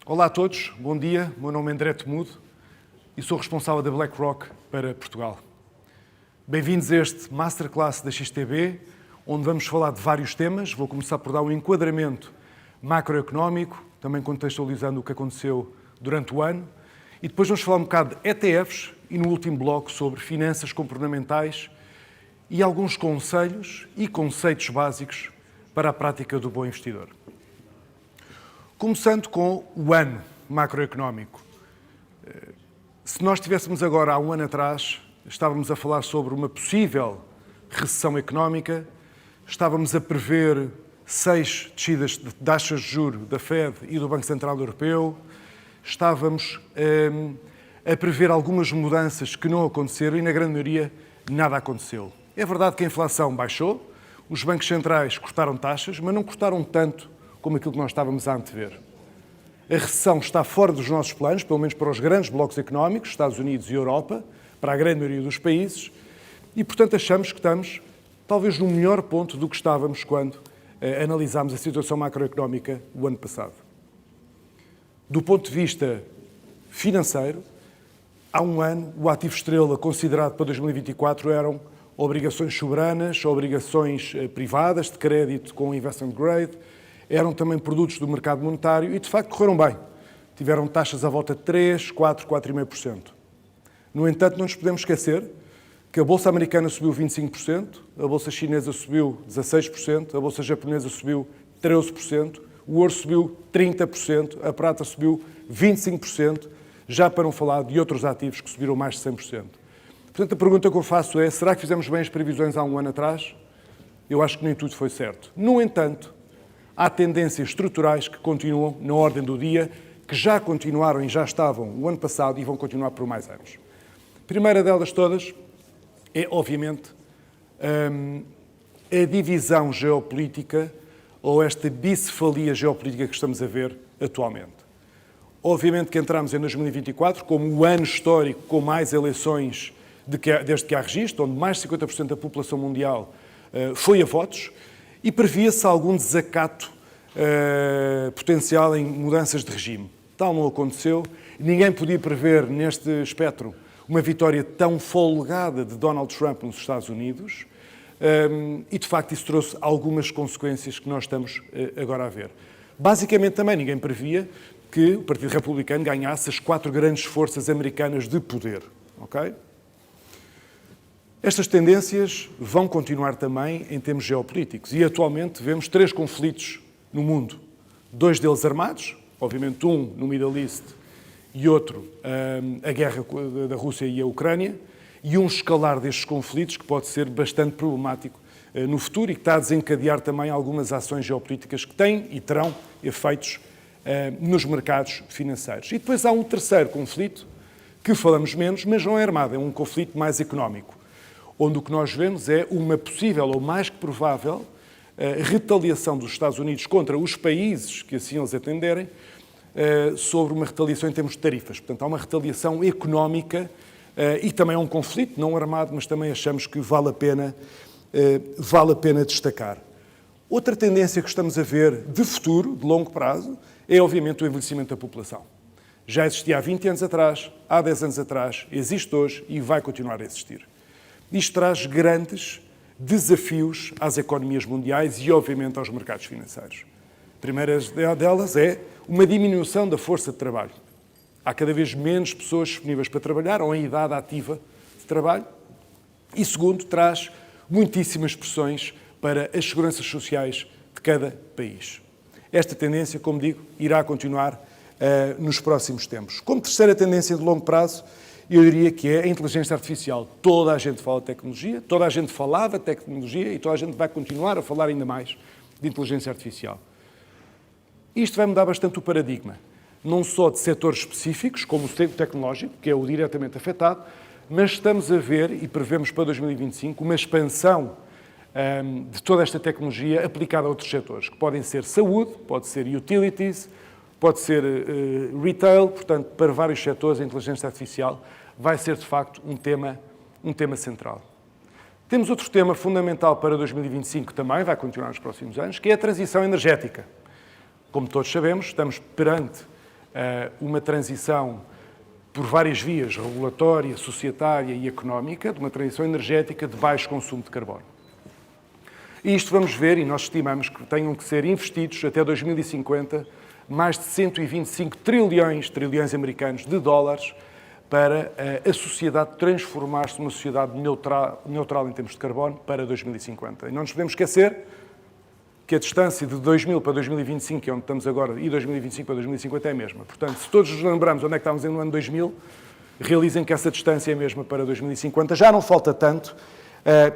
Olá a todos, bom dia. O meu nome é André Temudo e sou responsável da BlackRock para Portugal. Bem-vindos a este Masterclass da XTB, onde vamos falar de vários temas. Vou começar por dar um enquadramento macroeconómico, também contextualizando o que aconteceu durante o ano, e depois vamos falar um bocado de ETFs e no último bloco sobre finanças comportamentais e alguns conselhos e conceitos básicos para a prática do bom investidor. Começando com o ano macroeconómico. Se nós estivéssemos agora há um ano atrás, estávamos a falar sobre uma possível recessão económica, estávamos a prever 6 descidas de taxas de juros da Fed e do Banco Central Europeu, estávamos a prever algumas mudanças que não aconteceram e, na grande maioria, nada aconteceu. É verdade que a inflação baixou, os bancos centrais cortaram taxas, mas não cortaram tanto como aquilo que nós estávamos a antever. A recessão está fora dos nossos planos, pelo menos para os grandes blocos económicos, Estados Unidos e Europa, para a grande maioria dos países, e, portanto, achamos que estamos talvez no melhor ponto do que estávamos quando analisámos a situação macroeconómica o ano passado. Do ponto de vista financeiro, há um ano, o ativo estrela considerado para 2024 eram obrigações soberanas, obrigações privadas de crédito com investment grade, eram também produtos do mercado monetário e, de facto, correram bem. Tiveram taxas à volta de 3%, 4%, 4,5%. No entanto, não nos podemos esquecer que a Bolsa Americana subiu 25%, a Bolsa Chinesa subiu 16%, a Bolsa Japonesa subiu 13%, o ouro subiu 30%, a prata subiu 25%, já para não falar de outros ativos que subiram mais de 100%. Portanto, a pergunta que eu faço é, será que fizemos bem as previsões há um ano atrás? Eu acho que nem tudo foi certo. No entanto, há tendências estruturais que continuam na ordem do dia, que já continuaram e já estavam o ano passado e vão continuar por mais anos. A primeira delas todas é, obviamente, a divisão geopolítica ou esta bicefalia geopolítica que estamos a ver atualmente. Obviamente que entramos em 2024 como o ano histórico com mais eleições desde que há registro, onde mais de 50% da população mundial foi a votos, e previa-se algum desacato potencial em mudanças de regime. Tal não aconteceu. Ninguém podia prever neste espectro uma vitória tão folgada de Donald Trump nos Estados Unidos e, de facto, isso trouxe algumas consequências que nós estamos agora a ver. Basicamente, também ninguém previa que o Partido Republicano ganhasse as 4 grandes forças americanas de poder. Okay? Estas tendências vão continuar também em termos geopolíticos e, atualmente, vemos 3 conflitos no mundo. 2 deles armados, obviamente um no Middle East e outro a guerra da Rússia e a Ucrânia, e um escalar destes conflitos que pode ser bastante problemático no futuro e que está a desencadear também algumas ações geopolíticas que têm e terão efeitos nos mercados financeiros. E depois há um terceiro conflito, que falamos menos, mas não é armado, é um conflito mais económico, onde o que nós vemos é uma possível ou mais que provável retaliação dos Estados Unidos contra os países que assim eles atenderem sobre uma retaliação em termos de tarifas. Portanto, há uma retaliação económica e também é um conflito, não armado, mas também achamos que vale a pena destacar. Outra tendência que estamos a ver de futuro, de longo prazo, é obviamente o envelhecimento da população. Já existia há 20 anos atrás, há 10 anos atrás, existe hoje e vai continuar a existir. Isto traz grandes desafios às economias mundiais e, obviamente, aos mercados financeiros. A primeira delas é uma diminuição da força de trabalho. Há cada vez menos pessoas disponíveis para trabalhar ou em idade ativa de trabalho. E, segundo, traz muitíssimas pressões para as seguranças sociais de cada país. Esta tendência, como digo, irá continuar nos próximos tempos. Como terceira tendência de longo prazo, eu diria que é a inteligência artificial. Toda a gente fala de tecnologia, toda a gente falava de tecnologia e toda a gente vai continuar a falar ainda mais de inteligência artificial. Isto vai mudar bastante o paradigma, não só de setores específicos, como o setor tecnológico, que é o diretamente afetado, mas estamos a ver, e prevemos para 2025, uma expansão de toda esta tecnologia aplicada a outros setores, que podem ser saúde, pode ser utilities, pode ser retail, portanto, para vários setores a inteligência artificial vai ser, de facto, um tema central. Temos outro tema fundamental para 2025 também, vai continuar nos próximos anos, que é a transição energética. Como todos sabemos, estamos perante uma transição por várias vias, regulatória, societária e económica, de uma transição energética de baixo consumo de carbono. E isto vamos ver, e nós estimamos que tenham que ser investidos até 2050 mais de 125 trilhões americanos de dólares para a sociedade transformar-se numa sociedade neutral em termos de carbono para 2050. E não nos podemos esquecer que a distância de 2000 para 2025, que é onde estamos agora, e 2025 para 2050 é a mesma. Portanto, se todos nos lembramos onde é que estávamos no ano 2000, realizem que essa distância é a mesma para 2050. Já não falta tanto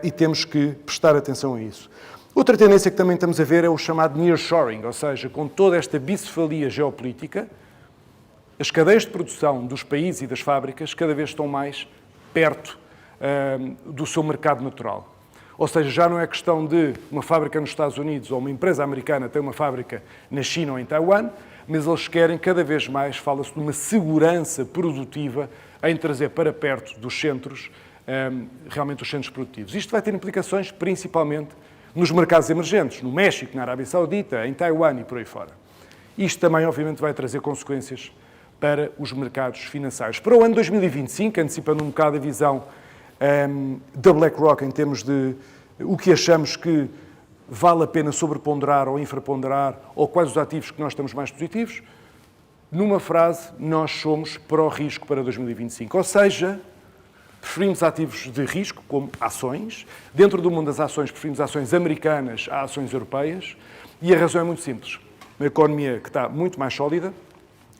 e temos que prestar atenção a isso. Outra tendência que também estamos a ver é o chamado nearshoring, ou seja, com toda esta bicefalia geopolítica, as cadeias de produção dos países e das fábricas cada vez estão mais perto do seu mercado natural. Ou seja, já não é questão de uma fábrica nos Estados Unidos ou uma empresa americana ter uma fábrica na China ou em Taiwan, mas eles querem cada vez mais, fala-se de uma segurança produtiva em trazer para perto dos centros, realmente os centros produtivos. Isto vai ter implicações principalmente nos mercados emergentes, no México, na Arábia Saudita, em Taiwan e por aí fora. Isto também, obviamente, vai trazer consequências para os mercados financeiros. Para o ano 2025, antecipando um bocado a visão da BlackRock em termos de o que achamos que vale a pena sobreponderar ou infraponderar, ou quais os ativos que nós estamos mais positivos, numa frase, nós somos pró-risco para 2025. Ou seja, preferimos ativos de risco, como ações. Dentro do mundo das ações, preferimos ações americanas a ações europeias. E a razão é muito simples. Uma economia que está muito mais sólida,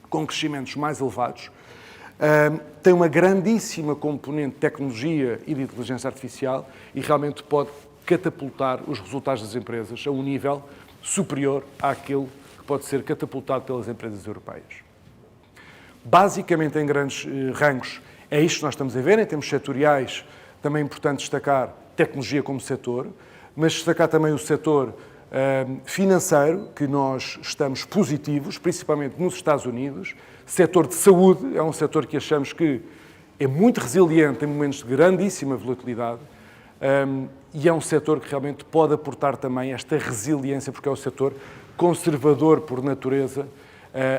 com crescimentos mais elevados, tem uma grandíssima componente de tecnologia e de inteligência artificial e realmente pode catapultar os resultados das empresas a um nível superior àquele que pode ser catapultado pelas empresas europeias. Basicamente, em grandes rangos, é isto que nós estamos a ver. Em termos setoriais, também é importante destacar tecnologia como setor, mas destacar também o setor financeiro, que nós estamos positivos, principalmente nos Estados Unidos. Setor de saúde é um setor que achamos que é muito resiliente em momentos de grandíssima volatilidade e é um setor que realmente pode aportar também esta resiliência, porque é um setor conservador por natureza,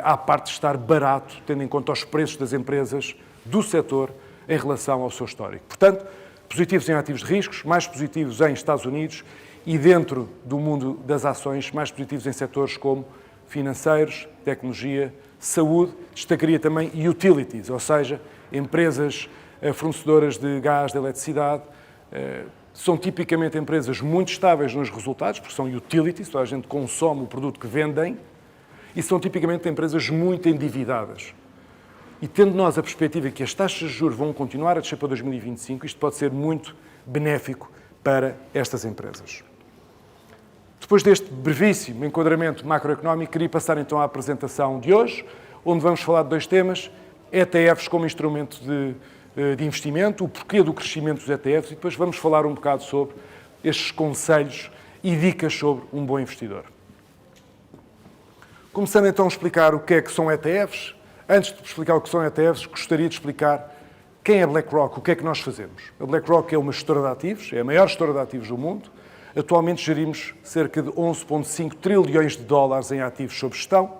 à parte de estar barato, tendo em conta os preços das empresas do setor em relação ao seu histórico. Portanto, positivos em ativos de riscos, mais positivos em Estados Unidos e dentro do mundo das ações, mais positivos em setores como financeiros, tecnologia, saúde, destacaria também utilities, ou seja, empresas fornecedoras de gás, de eletricidade, são tipicamente empresas muito estáveis nos resultados, porque são utilities, toda a gente consome o produto que vendem, e são tipicamente empresas muito endividadas. E tendo nós a perspectiva que as taxas de juros vão continuar a descer para 2025, isto pode ser muito benéfico para estas empresas. Depois deste brevíssimo enquadramento macroeconómico, queria passar então à apresentação de hoje, onde vamos falar de dois temas: ETFs como instrumento de investimento, o porquê do crescimento dos ETFs, e depois vamos falar um bocado sobre estes conselhos e dicas sobre um bom investidor. Começando então a explicar o que é que são ETFs. Antes de explicar o que são ETFs, gostaria de explicar quem é a BlackRock, o que é que nós fazemos. A BlackRock é uma gestora de ativos, é a maior gestora de ativos do mundo. Atualmente gerimos cerca de 11,5 trilhões de dólares em ativos sob gestão,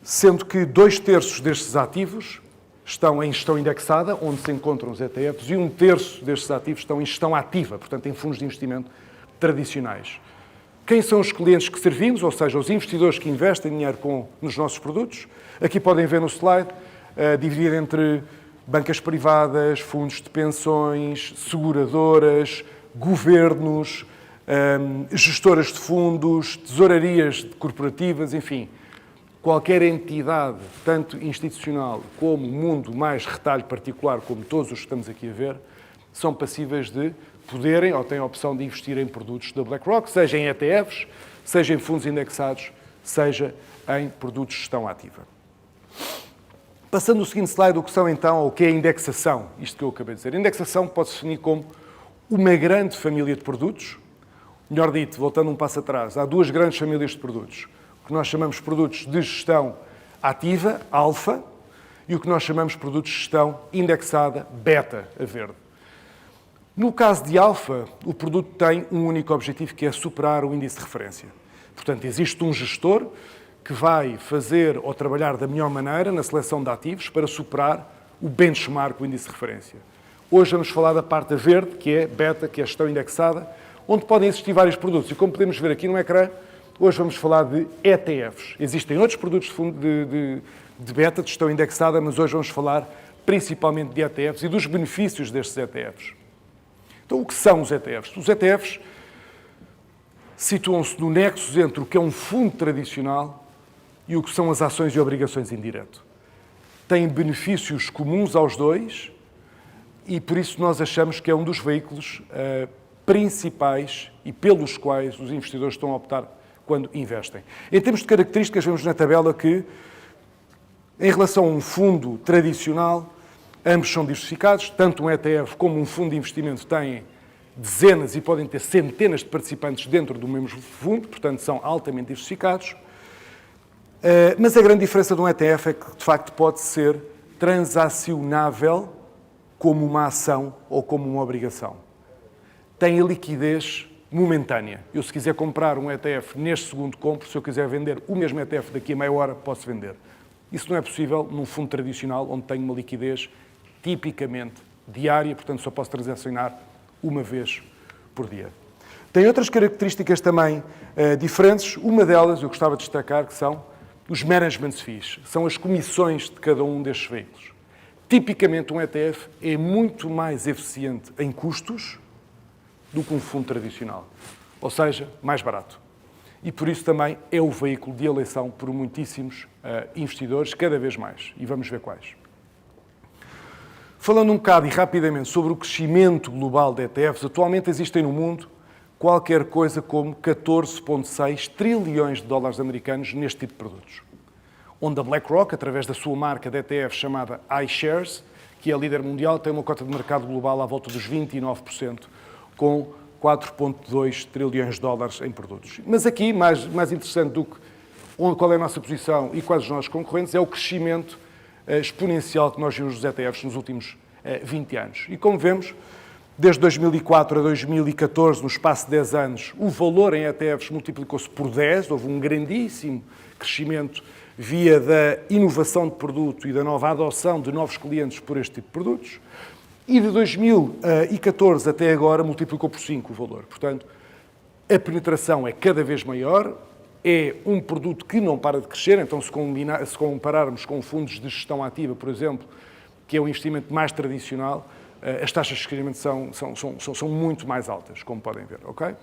sendo que 2/3 destes ativos estão em gestão indexada, onde se encontram os ETFs, e 1/3 destes ativos estão em gestão ativa, portanto em fundos de investimento tradicionais. Quem são os clientes que servimos, ou seja, os investidores que investem dinheiro nos nossos produtos? Aqui podem ver no slide, dividido entre bancas privadas, fundos de pensões, seguradoras, governos, gestoras de fundos, tesourarias corporativas, enfim, qualquer entidade, tanto institucional como mundo mais retalho particular, como todos os que estamos aqui a ver, são passíveis de poderem ou têm a opção de investir em produtos da BlackRock, seja em ETFs, seja em fundos indexados, seja em produtos de gestão ativa. Passando ao seguinte slide, o que são então, o que é a indexação? Isto que eu acabei de dizer. A indexação pode-se definir como uma grande família de produtos. Melhor dito, voltando um passo atrás, há duas grandes famílias de produtos. O que nós chamamos de produtos de gestão ativa, alfa, e o que nós chamamos de produtos de gestão indexada, beta, a verde. No caso de alfa, o produto tem um único objetivo, que é superar o índice de referência. Portanto, existe um gestor que vai fazer ou trabalhar da melhor maneira na seleção de ativos para superar o benchmark, o índice de referência. Hoje vamos falar da parte verde, que é beta, que é a gestão indexada, onde podem existir vários produtos. E como podemos ver aqui no ecrã, hoje vamos falar de ETFs. Existem outros produtos de beta, de gestão indexada, mas hoje vamos falar principalmente de ETFs e dos benefícios destes ETFs. Então, o que são os ETFs? Os ETFs situam-se no nexo entre o que é um fundo tradicional e o que são as ações e obrigações em direto. Têm benefícios comuns aos dois e, por isso, nós achamos que é um dos veículos principais e pelos quais os investidores estão a optar quando investem. Em termos de características, vemos na tabela que, em relação a um fundo tradicional, ambos são diversificados, tanto um ETF como um fundo de investimento têm dezenas e podem ter centenas de participantes dentro do mesmo fundo, portanto são altamente diversificados. Mas a grande diferença de um ETF é que, de facto, pode ser transacionável como uma ação ou como uma obrigação. Tem a liquidez momentânea. Eu, se quiser comprar um ETF neste segundo, compro. Se eu quiser vender o mesmo ETF daqui a meia hora, posso vender. Isso não é possível num fundo tradicional, onde tenho uma liquidez tipicamente diária, portanto só posso transacionar uma vez por dia. Tem outras características também diferentes. Uma delas, eu gostava de destacar, que são os management fees. São as comissões de cada um destes veículos. Tipicamente, um ETF é muito mais eficiente em custos do que um fundo tradicional. Ou seja, mais barato. E por isso também é o veículo de eleição por muitíssimos investidores, cada vez mais. E vamos ver quais. Falando um bocado e rapidamente sobre o crescimento global de ETFs, atualmente existem no mundo qualquer coisa como 14,6 trilhões de dólares americanos neste tipo de produtos. Onde a BlackRock, através da sua marca de ETF chamada iShares, que é a líder mundial, tem uma cota de mercado global à volta dos 29%, com 4,2 trilhões de dólares em produtos. Mas aqui, mais interessante do que qual é a nossa posição e quais os nossos concorrentes, é o crescimento exponencial que nós vimos dos ETFs nos últimos 20 anos. E como vemos, desde 2004 a 2014, no espaço de 10 anos, o valor em ETFs multiplicou-se por 10, houve um grandíssimo crescimento via da inovação de produto e da nova adoção de novos clientes por este tipo de produtos. E de 2014 até agora multiplicou por 5 o valor. Portanto, a penetração é cada vez maior, é um produto que não para de crescer, então se compararmos com fundos de gestão ativa, por exemplo, que é um investimento mais tradicional, as taxas de crescimento são muito mais altas, como podem ver, ok?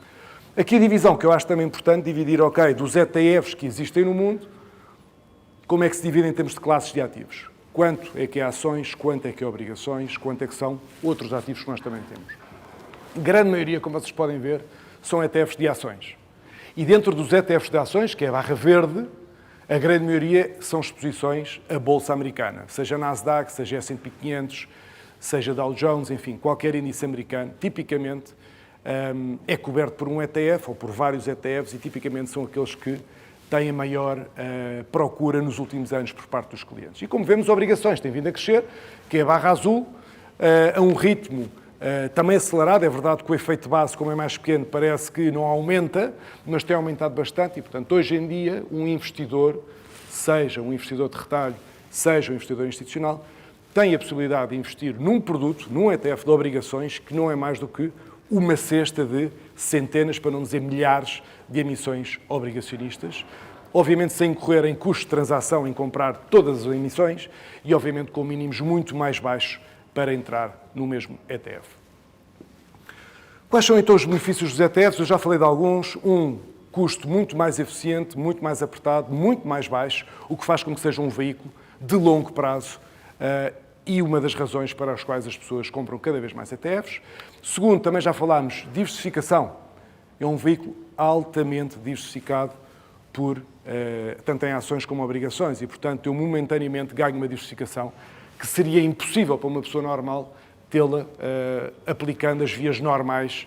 Aqui a divisão, que eu acho também importante, dividir, ok, dos ETFs que existem no mundo, como é que se divide em termos de classes de ativos. Quanto é que é ações, quanto é que é obrigações, quanto é que são outros ativos que nós também temos. A grande maioria, como vocês podem ver, são ETFs de ações. E dentro dos ETFs de ações, que é a barra verde, a grande maioria são exposições à Bolsa Americana, seja Nasdaq, seja S&P 500, seja Dow Jones, enfim, qualquer índice americano, tipicamente é coberto por um ETF ou por vários ETFs e tipicamente são aqueles que têm a maior procura nos últimos anos por parte dos clientes. E como vemos, obrigações têm vindo a crescer, que é a barra azul, a um ritmo também acelerado. É verdade que o efeito base, como é mais pequeno, parece que não aumenta, mas tem aumentado bastante e, portanto, hoje em dia, um investidor, seja um investidor de retalho, seja um investidor institucional, tem a possibilidade de investir num produto, num ETF de obrigações, que não é mais do que uma cesta de centenas, para não dizer milhares, de emissões obrigacionistas, obviamente sem incorrer em custo de transação em comprar todas as emissões e, obviamente, com mínimos muito mais baixos para entrar no mesmo ETF. Quais são, então, os benefícios dos ETFs? Eu já falei de alguns. Um custo muito mais eficiente, muito mais apertado, muito mais baixo, o que faz com que seja um veículo de longo prazo e uma das razões para as quais as pessoas compram cada vez mais ETFs. Segundo, também já falámos, diversificação. É um veículo altamente diversificado tanto em ações como obrigações e, portanto, eu momentaneamente ganho uma diversificação que seria impossível para uma pessoa normal tê-la aplicando as vias normais.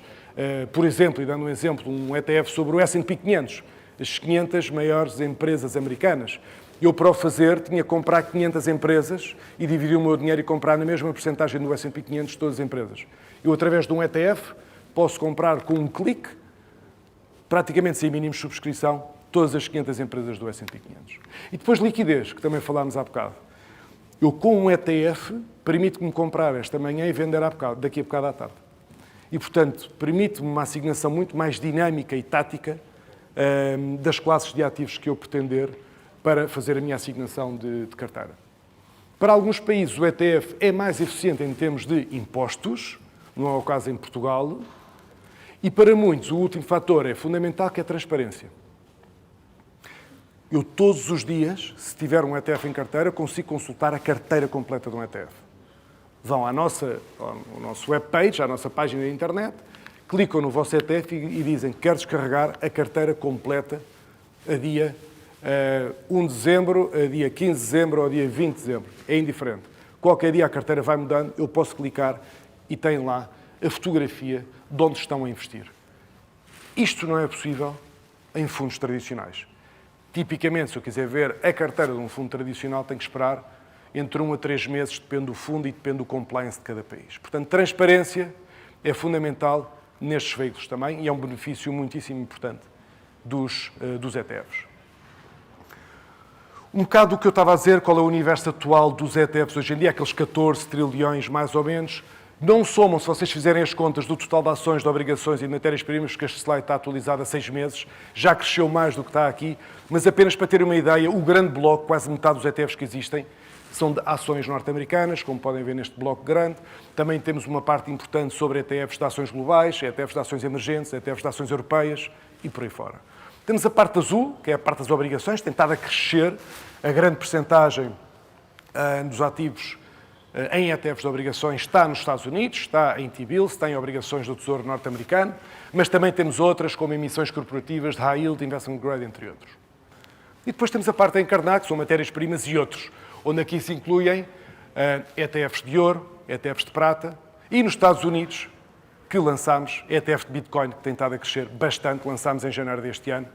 Por exemplo, e dando um exemplo, um ETF sobre o S&P 500, as 500 maiores empresas americanas. Eu, para o fazer, tinha que comprar 500 empresas e dividir o meu dinheiro e comprar na mesma porcentagem do S&P 500 todas as empresas. Eu, através de um ETF, posso comprar com um clique, praticamente sem mínimos de subscrição, todas as 500 empresas do S&P 500. E depois liquidez, que também falámos há bocado. Eu, com um ETF, permito-me comprar esta manhã e vender daqui a bocado à tarde. E, portanto, permite-me uma assignação muito mais dinâmica e tática das classes de ativos que eu pretender para fazer a minha assignação de carteira. Para alguns países, o ETF é mais eficiente em termos de impostos, não é o caso em Portugal, e para muitos o último fator é fundamental, que é a transparência. Eu todos os dias, se tiver um ETF em carteira, consigo consultar a carteira completa de um ETF. Vão ao nosso webpage, à nossa página da internet, clicam no vosso ETF e dizem que quer descarregar a carteira completa a dia 1 de dezembro, a dia 15 de dezembro ou a dia 20 de dezembro. É indiferente. Qualquer dia a carteira vai mudando, eu posso clicar e tem lá a fotografia de onde estão a investir. Isto não é possível em fundos tradicionais. Tipicamente, se eu quiser ver a carteira de um fundo tradicional, tenho que esperar entre 1 a 3 meses, depende do fundo e depende do compliance de cada país. Portanto, transparência é fundamental nestes veículos também e é um benefício muitíssimo importante dos ETFs. Um bocado do que eu estava a dizer, qual é o universo atual dos ETFs hoje em dia, aqueles 14 trilhões mais ou menos, não somam, se vocês fizerem as contas do total de ações, de obrigações e de matérias-primas, porque este slide está atualizado há 6 meses, já cresceu mais do que está aqui, mas apenas para terem uma ideia, o grande bloco, quase metade dos ETFs que existem, são de ações norte-americanas, como podem ver neste bloco grande. Também temos uma parte importante sobre ETFs de ações globais, ETFs de ações emergentes, ETFs de ações europeias e por aí fora. Temos a parte azul, que é a parte das obrigações, tem estado a crescer a grande percentagem dos ativos em ETFs de obrigações está nos Estados Unidos, está em T-bills, tem obrigações do Tesouro norte-americano, mas também temos outras, como emissões corporativas de high yield, investment grade, entre outros. E depois temos a parte encarnada, que são matérias-primas e outros, onde aqui se incluem ETFs de ouro, ETFs de prata, e nos Estados Unidos, que lançámos, ETF de Bitcoin, que tem estado a crescer bastante, lançámos em janeiro deste ano,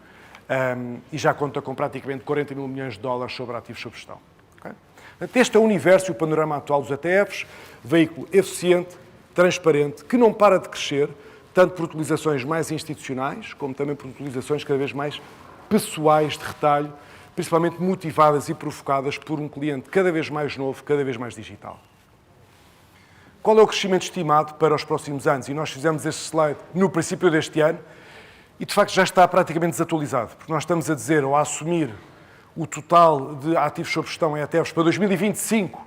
e já conta com praticamente 40 mil milhões de dólares sobre ativos sob gestão. Okay? Este é o universo e o panorama atual dos ETFs, veículo eficiente, transparente, que não para de crescer, tanto por utilizações mais institucionais, como também por utilizações cada vez mais pessoais de retalho, principalmente motivadas e provocadas por um cliente cada vez mais novo, cada vez mais digital. Qual é o crescimento estimado para os próximos anos? E nós fizemos este slide no princípio deste ano e, de facto, já está praticamente desatualizado, porque nós estamos a dizer, ou a assumir, o total de ativos sob gestão em ETFs para 2025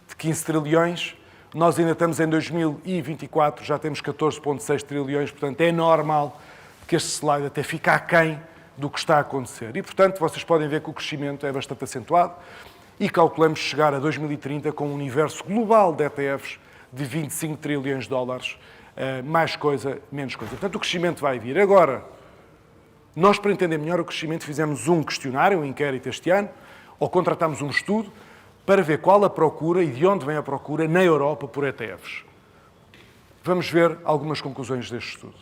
de 15 trilhões, nós ainda estamos em 2024, já temos 14,6 trilhões, portanto é normal que este slide até fique aquém do que está a acontecer. E, portanto, vocês podem ver que o crescimento é bastante acentuado e calculamos chegar a 2030 com um universo global de ETFs de 25 trilhões de dólares, mais coisa, menos coisa. Portanto, o crescimento vai vir. Agora, nós, para entender melhor o crescimento, fizemos um questionário, um inquérito este ano, ou contratámos um estudo para ver qual a procura e de onde vem a procura na Europa por ETFs. Vamos ver algumas conclusões deste estudo.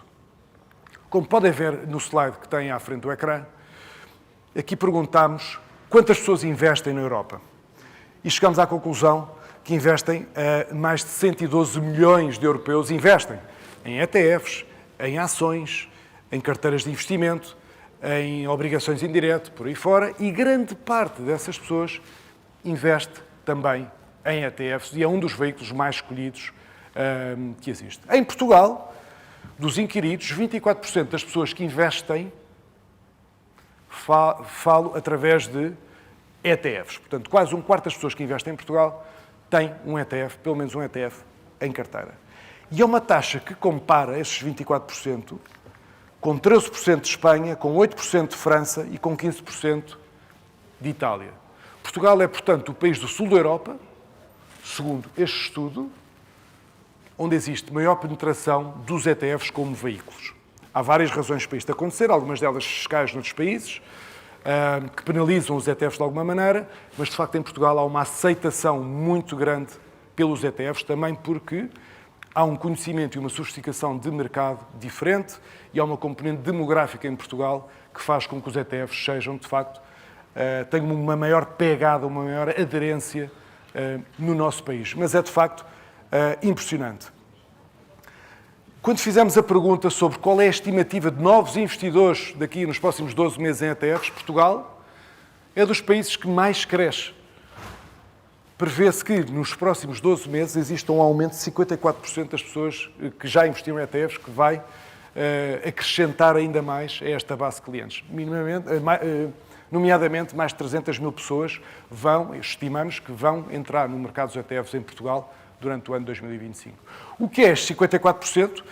Como podem ver no slide que tem à frente do ecrã, aqui perguntámos quantas pessoas investem na Europa. E chegamos à conclusão que investem, mais de 112 milhões de europeus investem em ETFs, em ações, em carteiras de investimento, em obrigações em direto, por aí fora, e grande parte dessas pessoas investe também em ETFs e é um dos veículos mais escolhidos que existe. Em Portugal, dos inquiridos, 24% das pessoas que investem falam através de ETFs. Portanto, quase um quarto das pessoas que investem em Portugal tem um ETF, pelo menos um ETF, em carteira. E é uma taxa que compara esses 24% com 13% de Espanha, com 8% de França e com 15% de Itália. Portugal é, portanto, o país do sul da Europa, segundo este estudo, onde existe maior penetração dos ETFs como veículos. Há várias razões para isto acontecer, algumas delas fiscais noutros países, que penalizam os ETFs de alguma maneira, mas de facto em Portugal há uma aceitação muito grande pelos ETFs, também porque há um conhecimento e uma sofisticação de mercado diferente e há uma componente demográfica em Portugal que faz com que os ETFs sejam, de facto, tenham uma maior pegada, uma maior aderência no nosso país. Mas é, de facto, impressionante. Quando fizemos a pergunta sobre qual é a estimativa de novos investidores daqui nos próximos 12 meses em ETFs, Portugal é dos países que mais cresce. Prevê-se que nos próximos 12 meses exista um aumento de 54% das pessoas que já investiram em ETFs, que vai acrescentar ainda mais a esta base de clientes. Nomeadamente, mais de 300 mil pessoas estimamos que vão entrar no mercado dos ETFs em Portugal durante o ano 2025. O que é estes 54%?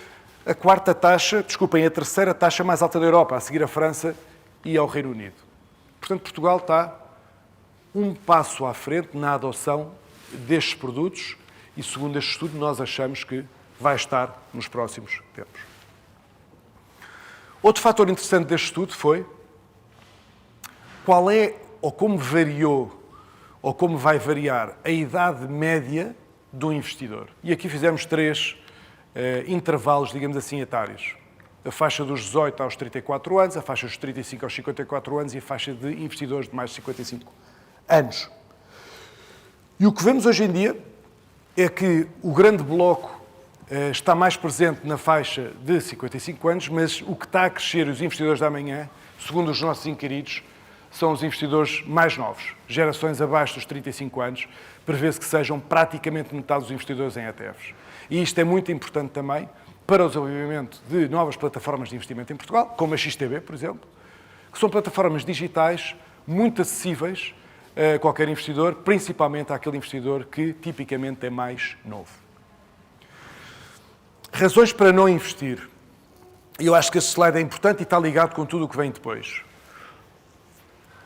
A terceira taxa mais alta da Europa, a seguir à França e ao Reino Unido. Portanto, Portugal está um passo à frente na adoção destes produtos e, segundo este estudo, nós achamos que vai estar nos próximos tempos. Outro fator interessante deste estudo foi qual é, ou como variou, ou como vai variar a idade média do investidor. E aqui fizemos 3 intervalos, digamos assim, etários. A faixa dos 18 aos 34 anos, a faixa dos 35 aos 54 anos e a faixa de investidores de mais de 55 anos. E o que vemos hoje em dia é que o grande bloco está mais presente na faixa de 55 anos, mas o que está a crescer, os investidores da manhã, segundo os nossos inquiridos, são os investidores mais novos, gerações abaixo dos 35 anos, prevê-se que sejam praticamente metade dos investidores em ETFs. E isto é muito importante também para o desenvolvimento de novas plataformas de investimento em Portugal, como a XTB, por exemplo, que são plataformas digitais muito acessíveis a qualquer investidor, principalmente àquele investidor que tipicamente é mais novo. Razões para não investir. Eu acho que este slide é importante e está ligado com tudo o que vem depois.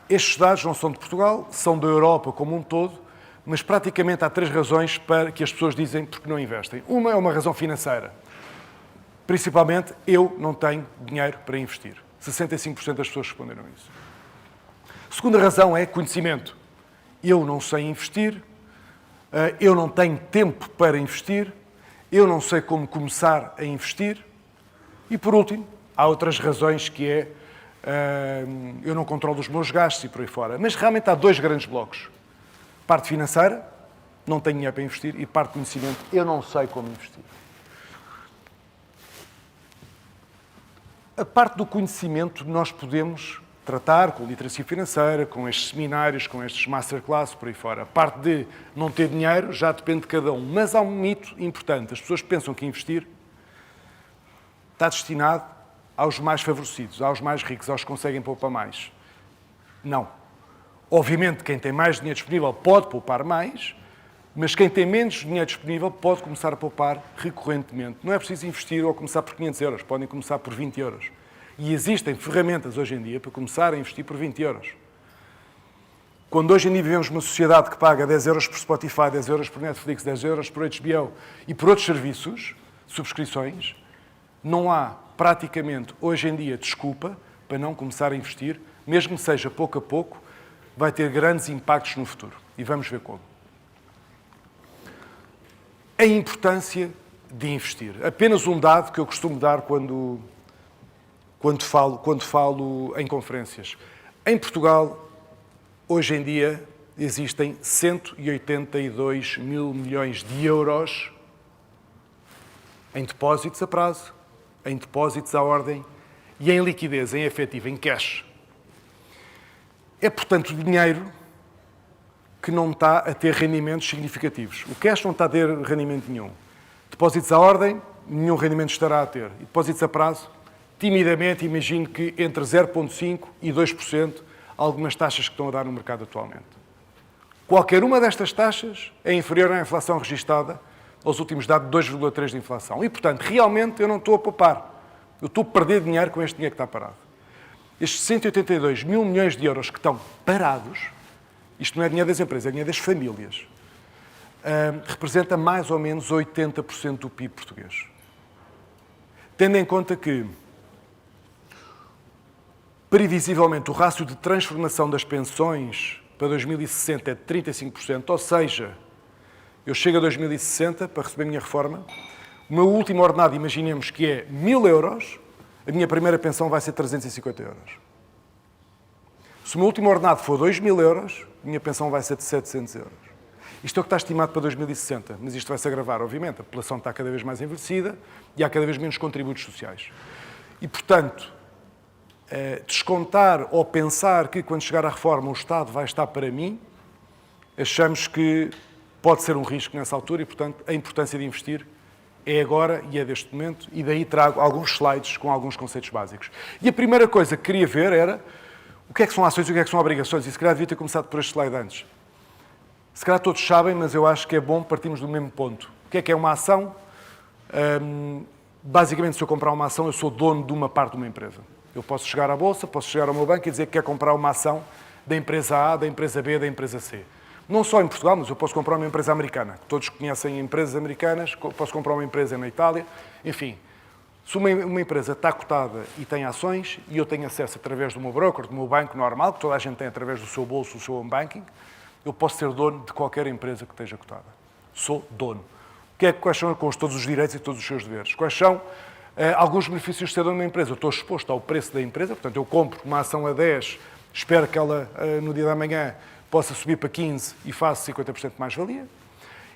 Estes dados não são de Portugal, são da Europa como um todo, mas praticamente há 3 razões para que as pessoas dizem porque não investem. Uma é uma razão financeira. Principalmente, eu não tenho dinheiro para investir. 65% das pessoas responderam isso. A segunda razão é conhecimento. Eu não sei investir, eu não tenho tempo para investir, eu não sei como começar a investir. E, por último, há outras razões que é eu não controlo os meus gastos e por aí fora. Mas realmente há 2 grandes blocos. Parte financeira, não tenho dinheiro para investir, e parte de conhecimento, eu não sei como investir. A parte do conhecimento nós podemos tratar com literacia financeira, com estes seminários, com estes masterclass, por aí fora. A parte de não ter dinheiro já depende de cada um. Mas há um mito importante. As pessoas pensam que investir está destinado aos mais favorecidos, aos mais ricos, aos que conseguem poupar mais. Não. Obviamente, quem tem mais dinheiro disponível pode poupar mais, mas quem tem menos dinheiro disponível pode começar a poupar recorrentemente. Não é preciso investir ou começar por 500 euros, podem começar por 20 euros. E existem ferramentas hoje em dia para começar a investir por 20 euros. Quando hoje em dia vivemos uma sociedade que paga 10 euros por Spotify, 10 euros por Netflix, 10 euros por HBO e por outros serviços, subscrições, não há praticamente hoje em dia desculpa para não começar a investir, mesmo que seja pouco a pouco, vai ter grandes impactos no futuro. E vamos ver como. A importância de investir. Apenas um dado que eu costumo dar quando falo em conferências. Em Portugal, hoje em dia, existem 182 mil milhões de euros em depósitos a prazo, em depósitos à ordem e em liquidez, em efetivo, em cash. É, portanto, dinheiro que não está a ter rendimentos significativos. O cash não está a ter rendimento nenhum. Depósitos à ordem, nenhum rendimento estará a ter. E depósitos a prazo, timidamente, imagino que entre 0,5% e 2%, algumas taxas que estão a dar no mercado atualmente. Qualquer uma destas taxas é inferior à inflação registada aos últimos dados de 2,3% de inflação. E, portanto, realmente eu não estou a poupar. Eu estou a perder dinheiro com este dinheiro que está parado. Estes 182 mil milhões de euros que estão parados, isto não é dinheiro das empresas, é dinheiro das famílias, representa mais ou menos 80% do PIB português. Tendo em conta que, previsivelmente, o rácio de transformação das pensões para 2060 é de 35%, ou seja, eu chego a 2060 para receber a minha reforma, o meu último ordenado, imaginemos que é 1.000 euros, a minha primeira pensão vai ser 350 euros. Se o meu último ordenado for 2.000 euros, a minha pensão vai ser de 700 euros. Isto é o que está estimado para 2060, mas isto vai-se agravar, obviamente. A população está cada vez mais envelhecida e há cada vez menos contributos sociais. E, portanto, descontar ou pensar que quando chegar à reforma o Estado vai estar para mim, achamos que pode ser um risco nessa altura e, portanto, a importância de investir é agora e é deste momento, e daí trago alguns slides com alguns conceitos básicos. E a primeira coisa que queria ver era o que é que são ações e o que é que são obrigações, e se calhar devia ter começado por este slide antes. Se calhar todos sabem, mas eu acho que é bom partirmos do mesmo ponto. O que é uma ação? Basicamente, se eu comprar uma ação, eu sou dono de uma parte de uma empresa. Eu posso chegar à bolsa, posso chegar ao meu banco e dizer que quer comprar uma ação da empresa A, da empresa B, da empresa C. Não só em Portugal, mas eu posso comprar uma empresa americana. Todos conhecem empresas americanas, posso comprar uma empresa na Itália. Enfim, se uma empresa está cotada e tem ações e eu tenho acesso através do meu broker, do meu banco normal, que toda a gente tem através do seu bolso, do seu home banking, eu posso ser dono de qualquer empresa que esteja cotada. Sou dono. Quais são todos os direitos e todos os seus deveres? Quais são alguns benefícios de ser dono de uma empresa? Eu estou exposto ao preço da empresa, portanto, eu compro uma ação a 10, espero que ela, no dia da manhã, possa subir para 15 e faço 50% de mais-valia.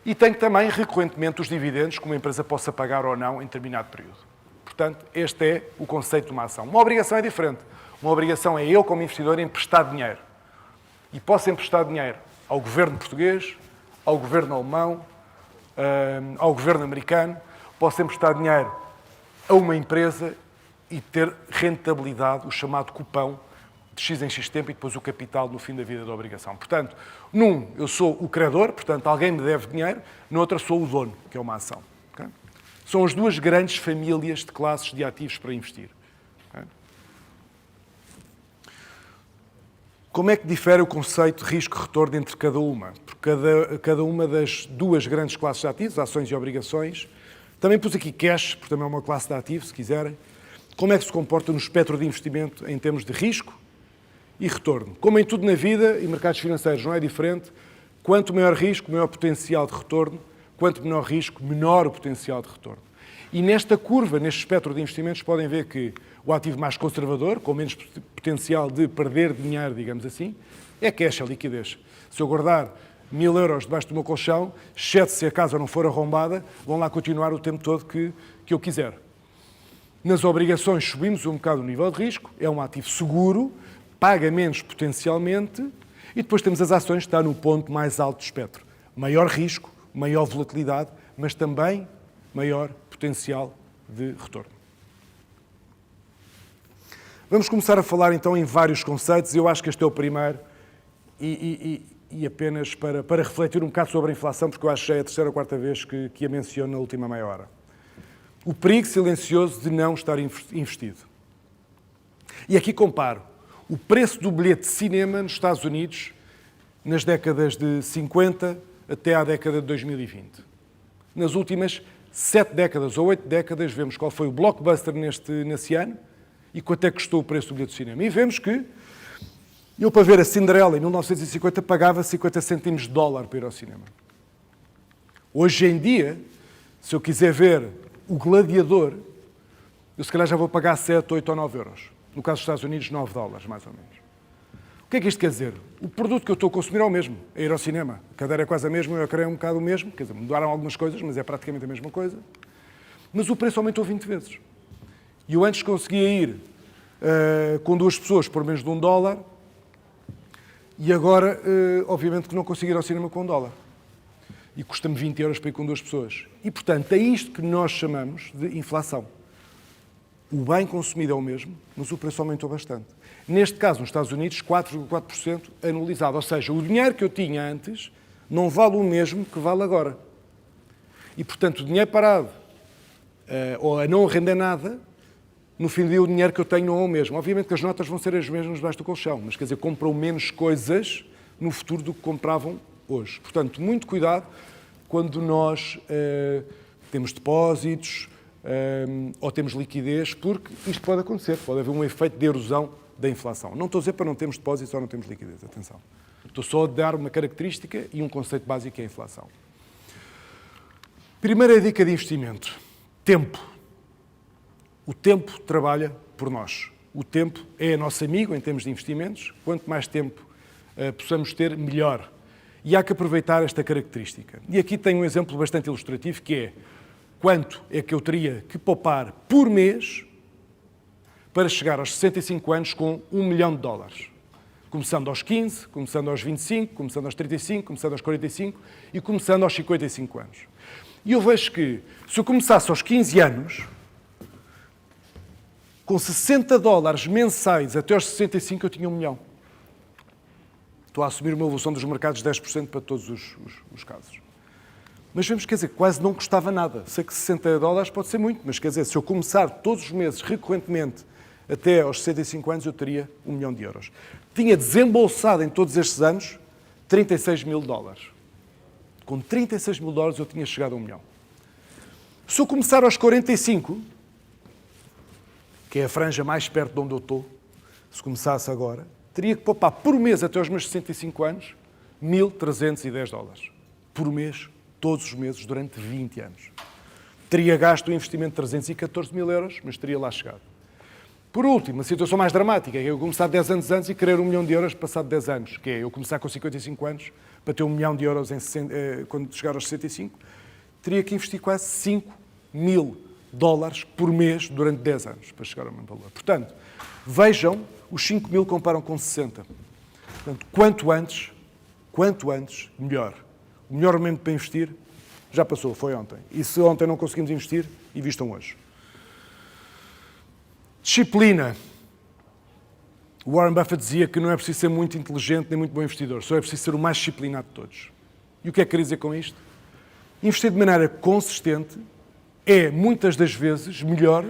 E tenho também, recorrentemente, os dividendos que uma empresa possa pagar ou não em determinado período. Portanto, este é o conceito de uma ação. Uma obrigação é diferente. Uma obrigação é eu, como investidor, emprestar dinheiro. E posso emprestar dinheiro ao governo português, ao governo alemão, ao governo americano, posso emprestar dinheiro a uma empresa e ter rentabilidade, o chamado cupão, de X em X tempo e depois o capital no fim da vida da obrigação. Portanto, num, eu sou o credor, portanto, alguém me deve dinheiro, no outro, sou o dono, que é uma ação. Okay? São as duas grandes famílias de classes de ativos para investir. Okay? Como é que difere o conceito de risco-retorno entre cada uma? Porque cada uma das duas grandes classes de ativos, ações e obrigações, também pus aqui cash, porque também é uma classe de ativos, se quiserem, como é que se comporta no espectro de investimento em termos de risco e retorno. Como em tudo na vida, e mercados financeiros não é diferente, quanto maior risco, maior potencial de retorno, quanto menor risco, menor o potencial de retorno. E nesta curva, neste espectro de investimentos, podem ver que o ativo mais conservador, com menos potencial de perder dinheiro, digamos assim, é cash, é liquidez. Se eu guardar 1000 euros debaixo do meu colchão, exceto se a casa não for arrombada, vão lá continuar o tempo todo que eu quiser. Nas obrigações subimos um bocado o nível de risco, é um ativo seguro, paga menos potencialmente, e depois temos as ações que estão no ponto mais alto do espectro. Maior risco, maior volatilidade, mas também maior potencial de retorno. Vamos começar a falar então em vários conceitos. Eu acho que este é o primeiro e apenas para refletir um bocado sobre a inflação, porque eu acho que já é a terceira ou quarta vez que a menciono na última meia hora. O perigo silencioso de não estar investido. E aqui comparo o preço do bilhete de cinema nos Estados Unidos nas décadas de 50 até à década de 2020. Nas últimas 7 décadas ou 8 décadas, vemos qual foi o blockbuster nesse ano e quanto é que custou o preço do bilhete de cinema. E vemos que eu, para ver a Cinderela em 1950, pagava 50 cêntimos de dólar para ir ao cinema. Hoje em dia, se eu quiser ver o Gladiador, eu se calhar já vou pagar 7, 8 ou 9 euros. No caso dos Estados Unidos, 9 dólares, mais ou menos. O que é que isto quer dizer? O produto que eu estou a consumir é o mesmo, é ir ao cinema. A cadeira é quase a mesma, eu creio um bocado o mesmo, quer dizer, mudaram algumas coisas, mas é praticamente a mesma coisa. Mas o preço aumentou 20 vezes. E eu antes conseguia ir com 2 pessoas por menos de $1, e agora, obviamente, que não consigo ir ao cinema com $1. E custa-me 20 euros para ir com 2 pessoas. E, portanto, é isto que nós chamamos de inflação. O bem consumido é o mesmo, mas o preço aumentou bastante. Neste caso, nos Estados Unidos, 4,4% anualizado. Ou seja, o dinheiro que eu tinha antes não vale o mesmo que vale agora. E, portanto, o dinheiro parado ou a não render nada, no fim do dia o dinheiro que eu tenho não é o mesmo. Obviamente que as notas vão ser as mesmas debaixo do colchão, mas quer dizer, compram menos coisas no futuro do que compravam hoje. Portanto, muito cuidado quando nós temos depósitos ou temos liquidez, porque isto pode acontecer, pode haver um efeito de erosão da inflação. Não estou a dizer para não termos depósitos ou não temos liquidez, atenção. Estou só a dar uma característica e um conceito básico que é a inflação. Primeira dica de investimento: tempo. O tempo trabalha por nós. O tempo é nosso amigo em termos de investimentos. Quanto mais tempo possamos ter, melhor. E há que aproveitar esta característica. E aqui tenho um exemplo bastante ilustrativo, que é quanto é que eu teria que poupar por mês para chegar aos 65 anos com $1 milhão. Começando aos 15, começando aos 25, começando aos 35, começando aos 45 e começando aos 55 anos. E eu vejo que, se eu começasse aos 15 anos, com $60 mensais até aos 65, eu tinha $1 milhão. Estou a assumir uma evolução dos mercados de 10% para todos os casos. Mas vemos, quer dizer, quase não custava nada. Sei que $60 pode ser muito, mas quer dizer, se eu começar todos os meses, recorrentemente, até aos 65 anos, eu teria €1 milhão. Tinha desembolsado em todos estes anos $36 mil. Com $36 mil eu tinha chegado a $1 milhão. Se eu começar aos 45, que é a franja mais perto de onde eu estou, se começasse agora, teria que poupar por mês até aos meus 65 anos $1.310. Por mês, todos os meses, durante 20 anos. Teria gasto um investimento de €314 mil, mas teria lá chegado. Por último, a situação mais dramática é eu começar 10 anos antes e querer €1 milhão passado 10 anos, que é eu começar com 55 anos para ter €1 milhão quando chegar aos 65, teria que investir quase $5 mil por mês durante 10 anos para chegar ao mesmo valor. Portanto, vejam, os 5 mil comparam com 60. Portanto, quanto antes, melhor. O melhor momento para investir já passou, foi ontem. E se ontem não conseguimos investir, invistam hoje. Disciplina. O Warren Buffett dizia que não é preciso ser muito inteligente nem muito bom investidor, só é preciso ser o mais disciplinado de todos. E o que é que quer dizer com isto? Investir de maneira consistente é, muitas das vezes, melhor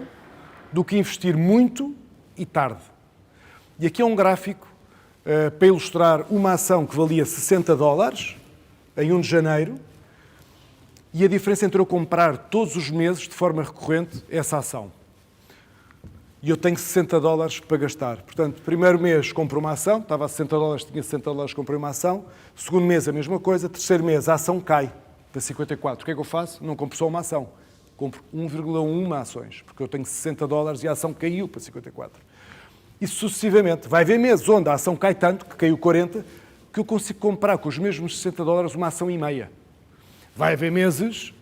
do que investir muito e tarde. E aqui é um gráfico para ilustrar uma ação que valia $60 em 1 de janeiro e a diferença entre eu comprar todos os meses, de forma recorrente, essa ação. E eu tenho $60 para gastar. Portanto, primeiro mês compro uma ação, estava a $60, tinha $60, comprei uma ação. Segundo mês a mesma coisa. Terceiro mês a ação cai para 54. O que é que eu faço? Não compro só uma ação. Compro 1,1 ações, porque eu tenho $60 e a ação caiu para 54. E sucessivamente. Vai haver meses onde a ação cai tanto, que caiu 40, que eu consigo comprar com os mesmos $60 uma ação e meia. Vai haver meses,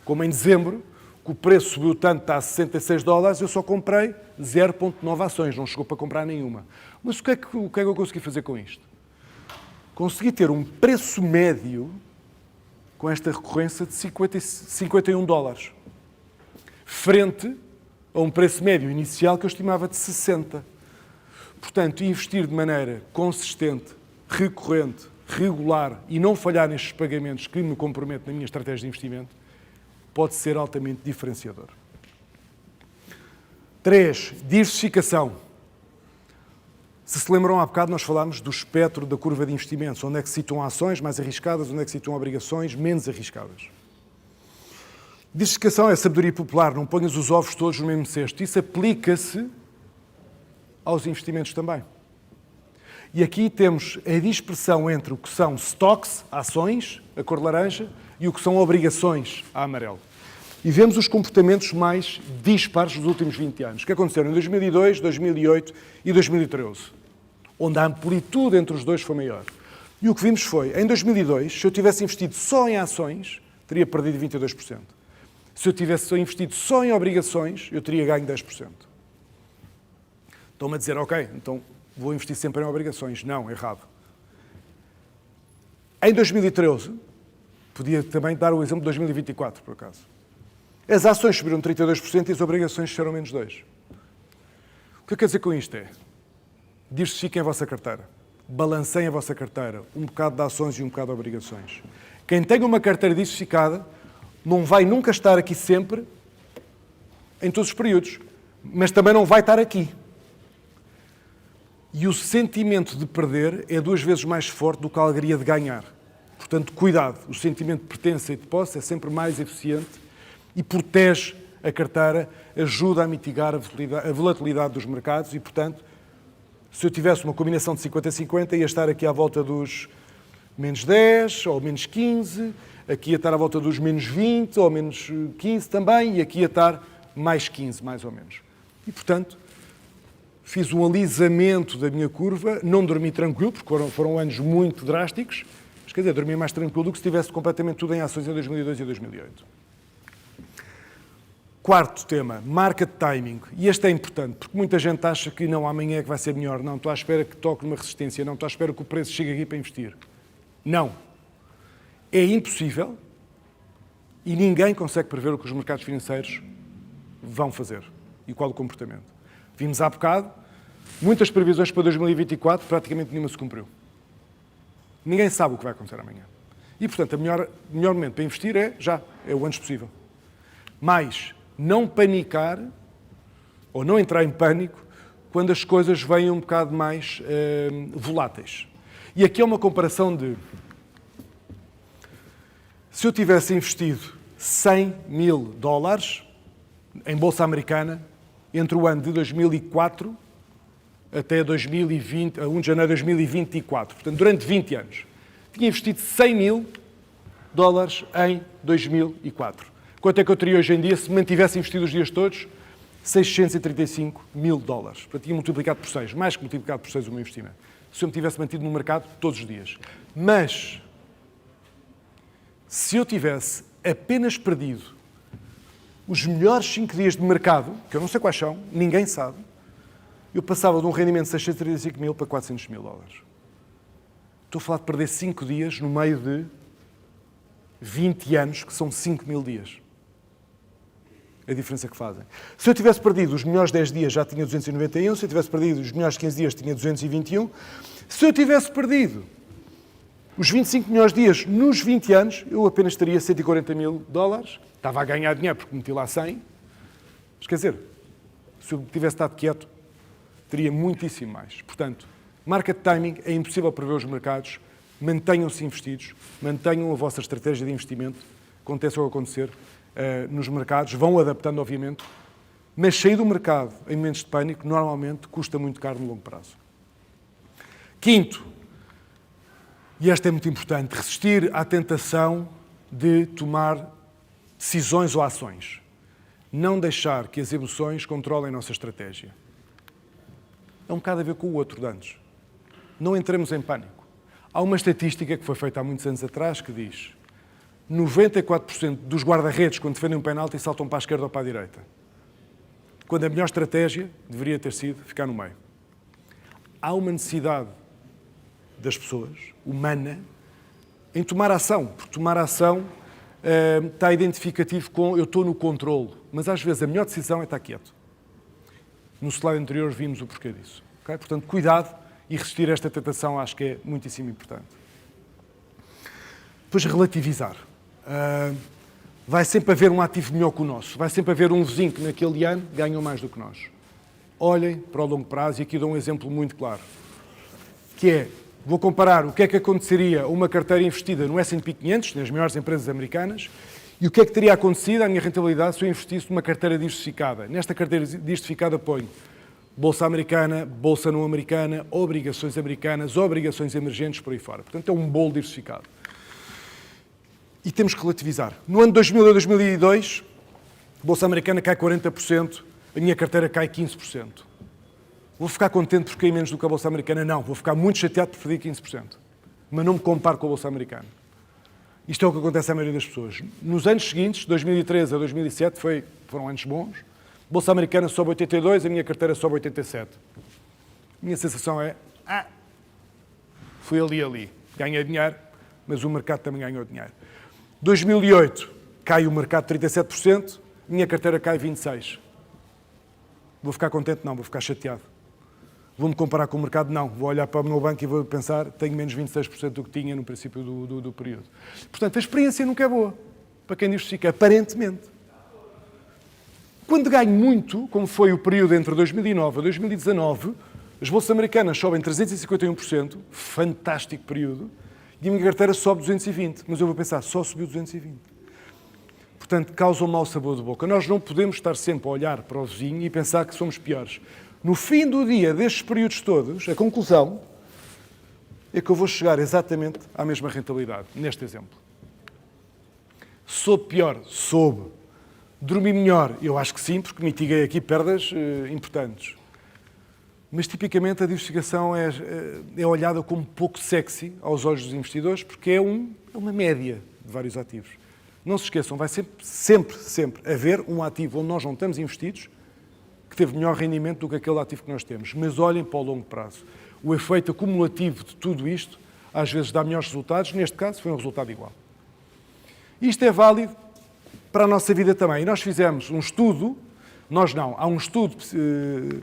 como em dezembro, que o preço subiu tanto, está a $66, eu só comprei 0,9 ações, não chegou para comprar nenhuma. Mas o que é que eu consegui fazer com isto? Consegui ter um preço médio, com esta recorrência, de $51, frente a um preço médio inicial que eu estimava de 60. Portanto, investir de maneira consistente, recorrente, regular e não falhar nestes pagamentos que me comprometo na minha estratégia de investimento, pode ser altamente diferenciador. 3. Diversificação. Se lembram, há bocado nós falámos do espectro da curva de investimentos, onde é que se situam ações mais arriscadas, onde é que se situam obrigações menos arriscadas. Diversificação é sabedoria popular, não ponhas os ovos todos no mesmo cesto. Isso aplica-se aos investimentos também. E aqui temos a dispersão entre o que são stocks, ações, a cor laranja, e o que são obrigações, a amarelo. E vemos os comportamentos mais dispares dos últimos 20 anos, que aconteceram em 2002, 2008 e 2013, onde a amplitude entre os dois foi maior. E o que vimos foi, em 2002, se eu tivesse investido só em ações, teria perdido 22%. Se eu tivesse investido só em obrigações, eu teria ganho 10%. Estão-me a dizer, ok, então vou investir sempre em obrigações. Não, errado. Em 2013, podia também dar o exemplo de 2024, por acaso. As ações subiram 32% e as obrigações desceram menos 2%. O que eu quero dizer com isto é, diversifiquem a vossa carteira, balanceiem a vossa carteira, um bocado de ações e um bocado de obrigações. Quem tem uma carteira diversificada não vai nunca estar aqui sempre, em todos os períodos, mas também não vai estar aqui. E o sentimento de perder é 2 vezes mais forte do que a alegria de ganhar. Portanto, cuidado, o sentimento de pertença e de posse é sempre mais eficiente e protege a carteira, ajuda a mitigar a volatilidade dos mercados e, portanto, se eu tivesse uma combinação de 50-50, ia estar aqui à volta dos menos 10 ou menos 15, aqui ia estar à volta dos menos 20 ou menos 15 também, e aqui ia estar mais 15, mais ou menos. E, portanto, fiz um alisamento da minha curva, não dormi tranquilo, porque foram anos muito drásticos, Mas quer dizer, dormia mais tranquilo do que se tivesse completamente tudo em ações em 2002 e 2008. Quarto tema, market timing. E este é importante, porque muita gente acha que não, amanhã é que vai ser melhor. Não, estou à espera que toque numa resistência. Não, estou à espera que o preço chegue aqui para investir. Não. É impossível e ninguém consegue prever o que os mercados financeiros vão fazer e qual o comportamento. Vimos há bocado, muitas previsões para 2024, praticamente nenhuma se cumpriu. Ninguém sabe o que vai acontecer amanhã. E, portanto, o melhor momento para investir é já, é o antes possível. Mas não panicar ou não entrar em pânico quando as coisas vêm um bocado mais voláteis. E aqui é uma comparação de... Se eu tivesse investido 100 mil dólares em Bolsa Americana entre o ano de 2004 até 2020, a 1 de janeiro de 2024, portanto, durante 20 anos, tinha investido 100 mil dólares em 2004. Quanto é que eu teria hoje em dia se mantivesse investido os dias todos? 635 mil dólares. Portanto, tinha multiplicado por 6, mais que multiplicado por 6 o meu investimento. Se eu me tivesse mantido no mercado todos os dias. Mas, se eu tivesse apenas perdido os melhores 5 dias de mercado, que eu não sei quais são, ninguém sabe, eu passava de um rendimento de 635 mil para 400 mil dólares. Estou a falar de perder 5 dias no meio de 20 anos, que são 5 mil dias. A diferença que fazem. Se eu tivesse perdido os melhores 10 dias, já tinha 291. Se eu tivesse perdido os melhores 15 dias, tinha 221. Se eu tivesse perdido os 25 melhores dias nos 20 anos, eu apenas teria 140 mil dólares. Estava a ganhar dinheiro porque meti lá 100. Mas quer dizer, se eu tivesse estado quieto, teria muitíssimo mais. Portanto, market timing, é impossível prever os mercados. Mantenham-se investidos, mantenham a vossa estratégia de investimento, aconteça o que acontecer nos mercados, vão adaptando, obviamente, mas sair do mercado em momentos de pânico, normalmente, custa muito caro no longo prazo. Quinto, e esta é muito importante, resistir à tentação de tomar decisões ou ações. Não deixar que as emoções controlem a nossa estratégia. É um bocado a ver com o outro de antes. Não entremos em pânico. Há uma estatística que foi feita há muitos anos atrás que diz 94% dos guarda-redes, quando defendem um penalti, saltam para a esquerda ou para a direita. Quando a melhor estratégia deveria ter sido ficar no meio. Há uma necessidade das pessoas, humana, em tomar ação. Porque tomar ação está identificativo com eu estou no controle. Mas às vezes a melhor decisão é estar quieto. No slide anterior vimos o porquê disso. Okay? Portanto, cuidado e resistir a esta tentação acho que é muitíssimo importante. Depois, relativizar. Vai sempre haver um ativo melhor que o nosso. Vai sempre haver um vizinho que naquele ano ganhou mais do que nós. Olhem para o longo prazo e aqui dou um exemplo muito claro. Que é, vou comparar o que é que aconteceria a uma carteira investida no S&P 500, nas maiores empresas americanas, e o que é que teria acontecido à minha rentabilidade se eu investisse numa carteira diversificada. Nesta carteira diversificada ponho Bolsa Americana, Bolsa não americana, obrigações americanas, obrigações emergentes, por aí fora. Portanto, é um bolo diversificado. E temos que relativizar. No ano de 2000 a 2002, a Bolsa Americana cai 40%, a minha carteira cai 15%. Vou ficar contente por cair menos do que a Bolsa Americana? Não, vou ficar muito chateado por perder 15%. Mas não me comparo com a Bolsa Americana. Isto é o que acontece à maioria das pessoas. Nos anos seguintes, 2013 a 2007, foram anos bons. A Bolsa Americana sobe 82, a minha carteira sobe 87. A minha sensação é, fui ali. Ganhei dinheiro, mas o mercado também ganhou dinheiro. 2008, cai o mercado 37%, a minha carteira cai 26%. Vou ficar contente? Não, vou ficar chateado. Vou-me comparar com o mercado? Não. Vou olhar para o meu banco e vou pensar, tenho menos 26% do que tinha no princípio do período. Portanto, a experiência nunca é boa, para quem diversifica, aparentemente. Quando ganho muito, como foi o período entre 2009 a 2019, as bolsas americanas sobem 351%, fantástico período, e a minha carteira sobe 220%, mas eu vou pensar, só subiu 220%. Portanto, causa um mau sabor de boca. Nós não podemos estar sempre a olhar para o vizinho e pensar que somos piores. No fim do dia, destes períodos todos, a conclusão é que eu vou chegar exatamente à mesma rentabilidade, neste exemplo. Soube pior? Soube. Dormi melhor? Eu acho que sim, porque mitiguei aqui perdas importantes. mas tipicamente a diversificação é olhada como pouco sexy aos olhos dos investidores, porque é uma média de vários ativos. Não se esqueçam, vai sempre haver um ativo onde nós não estamos investidos que teve melhor rendimento do que aquele ativo que nós temos. Mas olhem para o longo prazo. O efeito acumulativo de tudo isto às vezes dá melhores resultados. Neste caso foi um resultado igual. Isto é válido para a nossa vida também. E nós fizemos um estudo, há um estudo de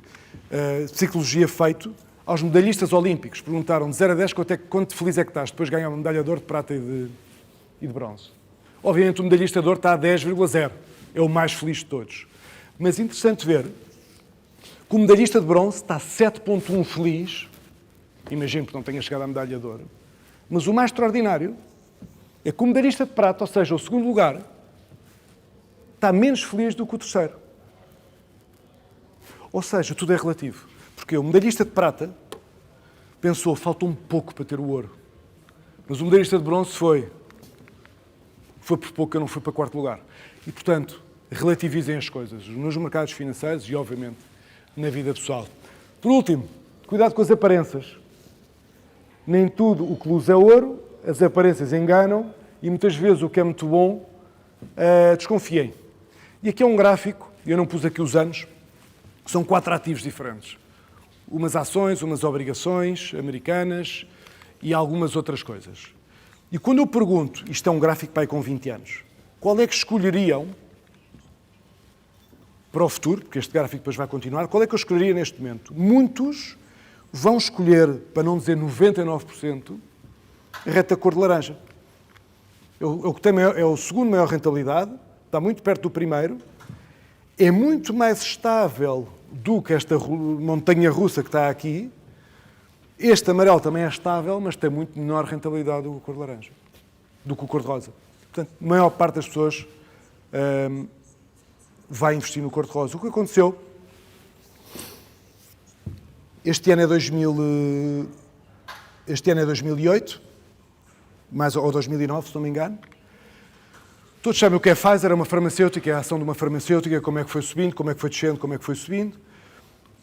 psicologia feito aos medalhistas olímpicos. Perguntaram de 0 a 10 quanto feliz é que estás depois de ganhar uma medalha de ouro, de prata e de bronze. Obviamente o medalhista de ouro está a 10,0. É o mais feliz de todos. Mas é interessante ver que o medalhista de bronze está 7,1 feliz. Imagino que não tenha chegado à medalha de ouro. Mas o mais extraordinário é que o medalhista de prata, ou seja, o segundo lugar, está menos feliz do que o terceiro. Ou seja, tudo é relativo. Porque o medalhista de prata pensou, falta um pouco para ter o ouro. Mas o medalhista de bronze foi por pouco que eu não fui para quarto lugar. E, portanto, relativizem as coisas nos mercados financeiros e, obviamente, na vida pessoal. Por último, cuidado com as aparências. Nem tudo o que luz é ouro, as aparências enganam e muitas vezes o que é muito bom, desconfiem. E aqui é um gráfico, eu não pus aqui os anos, são 4 ativos diferentes. Umas ações, umas obrigações americanas e algumas outras coisas. E quando eu pergunto, isto é um gráfico para aí com 20 anos, qual é que escolheriam para o futuro, porque este gráfico depois vai continuar, qual é que eu escolheria neste momento? Muitos vão escolher, para não dizer 99%, a reta cor de laranja. O que tem é o segundo maior rentabilidade, está muito perto do primeiro, é muito mais estável do que esta montanha russa que está aqui. Este amarelo também é estável, mas tem muito menor rentabilidade do que o cor de laranja, do que o cor de rosa. Portanto, a maior parte das pessoas vai investir no cor de rosa. O que aconteceu? Este ano é 2008, ou 2009, se não me engano. Todos sabem o que é Pfizer, é uma farmacêutica, é a ação de uma farmacêutica, como é que foi subindo, como é que foi descendo, como é que foi subindo.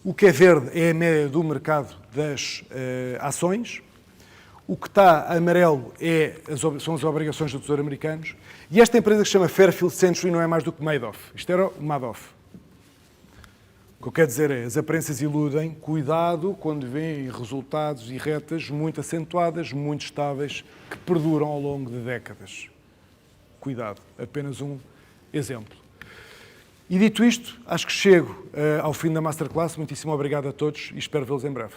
O que é verde é a média do mercado das ações. O que está amarelo são as obrigações do Tesouro Americanos. E esta empresa que se chama Fairfield Century não é mais do que Madoff. Isto era o Madoff. O que eu quero dizer é, as aparências iludem, cuidado quando veem resultados e retas muito acentuadas, muito estáveis, que perduram ao longo de décadas. Cuidado, apenas um exemplo. E dito isto, acho que chego ao fim da Masterclass. Muitíssimo obrigado a todos e espero vê-los em breve.